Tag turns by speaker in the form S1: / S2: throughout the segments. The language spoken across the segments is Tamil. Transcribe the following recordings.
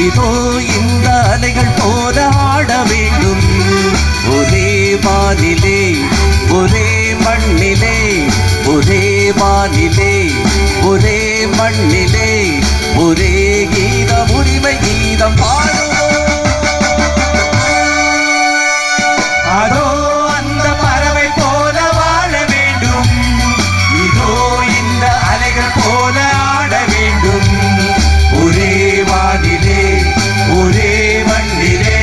S1: இதோ இந்த அலைகள் போல ஆட வேண்டும். ஒரே வானிலே ஒரே மண்ணிலே, ஒரே வானிலே ஒரே மண்ணிலே, ஒரே கீதம் உரிமை கீதம் பாடுவோம். அதோ அந்த பறவை போல வாழ வேண்டும். இதோ இந்த அலைகள் போல ஆட வேண்டும். ஒரே வானிலே ஒரே மண்ணிலே,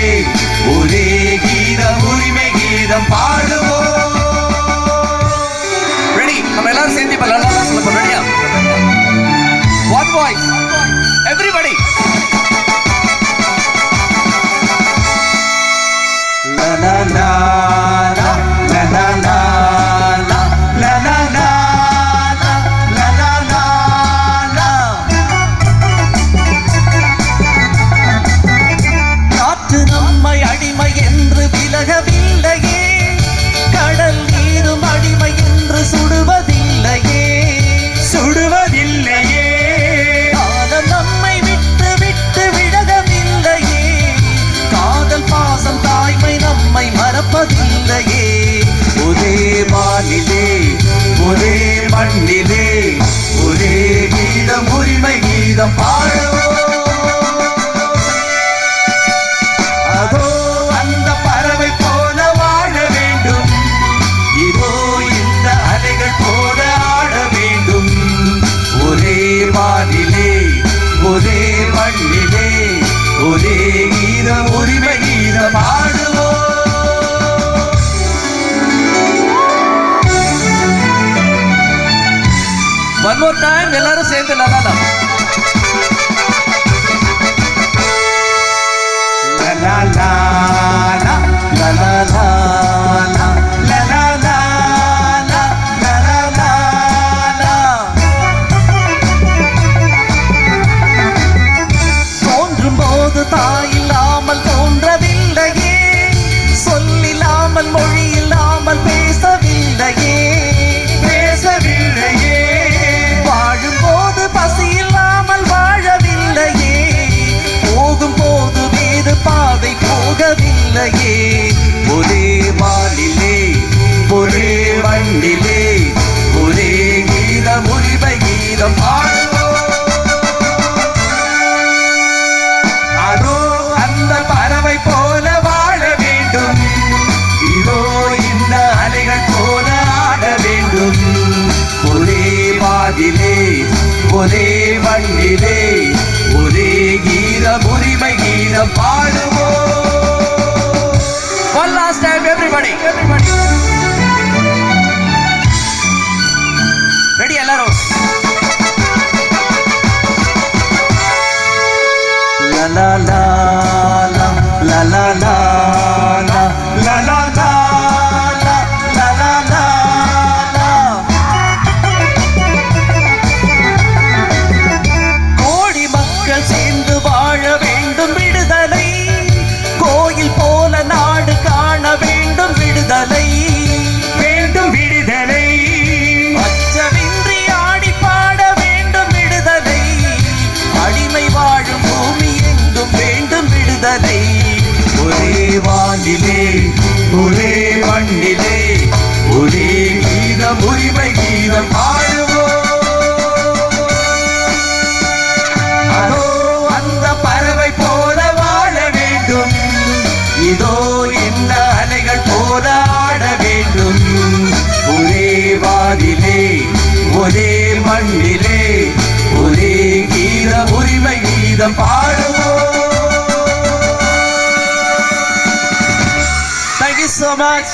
S1: ஒரே கீதம் உரிமை கீதம் பாடுவோம். ரெடி? நம்ம எல்லாரும் சேர்ந்து இப்ப நல்லா சொல்ல போறோம். ரெடியா? One voice, everybody. La la la la la la la la la la la la la la la. காற்று நம்மை அடிமை என்று விலகவில்லையே, கடல் நீரும் அடிமை என்று சுடுவதில்லையே, சுடுவதில்லையே. காலம் நம்மை விட்டு விட்டு விலகவில்லையே, காதல் பாசம் தாய்மை நம்மை மறப்பதில்லையே. ஒரே வானிலே ஒரே மண்ணிலே, ஒரே கீதம் உரிமை கீதம் பாடுவோம். அதோ அந்த பறவை போல வாழ வேண்டும். இதோ இந்த அலைகள் போல ஆட வேண்டும். ஒரே வானிலே ஒரே மண்ணிலே, ஒரே கீதம் உரிமை கீதம் பாடுவோம். One more time, எல்லாரும் சேர்ந்து la la la la la la la la la la la la la la la la la la. தோன்றும் போது தாய் இல்லாமல் தோன்றவில்லையே, சொல்லில்லாமல் மொழி இல்லாமல் பேசவில்லையே, பேசவில்லையே. வாழும் போது பசி இல்லாமல் வாழவில்லையே, போகும் போது வேறு பாதை போகவில்லையே. ஒரே வானிலே ஒரே மண்ணிலே, ஒரே கீதம் உரிமை கீதம் பாடுவோம். அதோ அந்த பறவை போல வாழ வேண்டும். இதோ இந்த அலைகள் போல ஆட வேண்டும். ஒரே வானிலே ஒரே மண்ணிலே, ஒரே கீதம் உரிமை கீதம் பாடுவோம். One last time, everybody. Ready எல்லாரும்? La la la la la la la la la la la la la la la la. கோடி மக்கள் சேர்ந்து வாழ வேண்டும் விடுதலை, கோயில் போல நாடு காண வேண்டும் விடுதலை, வேண்டும் விடுதலை. அச்சமின்றி ஆடி பாட வேண்டும் விடுதலை, அடிமை வாழும் பூமி எங்கும் வேண்டும் விடுதலை. ஒரே வானிலே ஒரே மண்ணிலே, ஒரே கீதம் உரிமை கீதம் பாடுவோம். அதோ அந்த பறவை போல வாழ வேண்டும். இதோ இந்த அலைகள் போல ஆட வேண்டும். ஒரே வானிலே ஒரே மண்ணிலே, ஒரே கீதம் உரிமை கீதம் பாடுவோம். Thank you so much.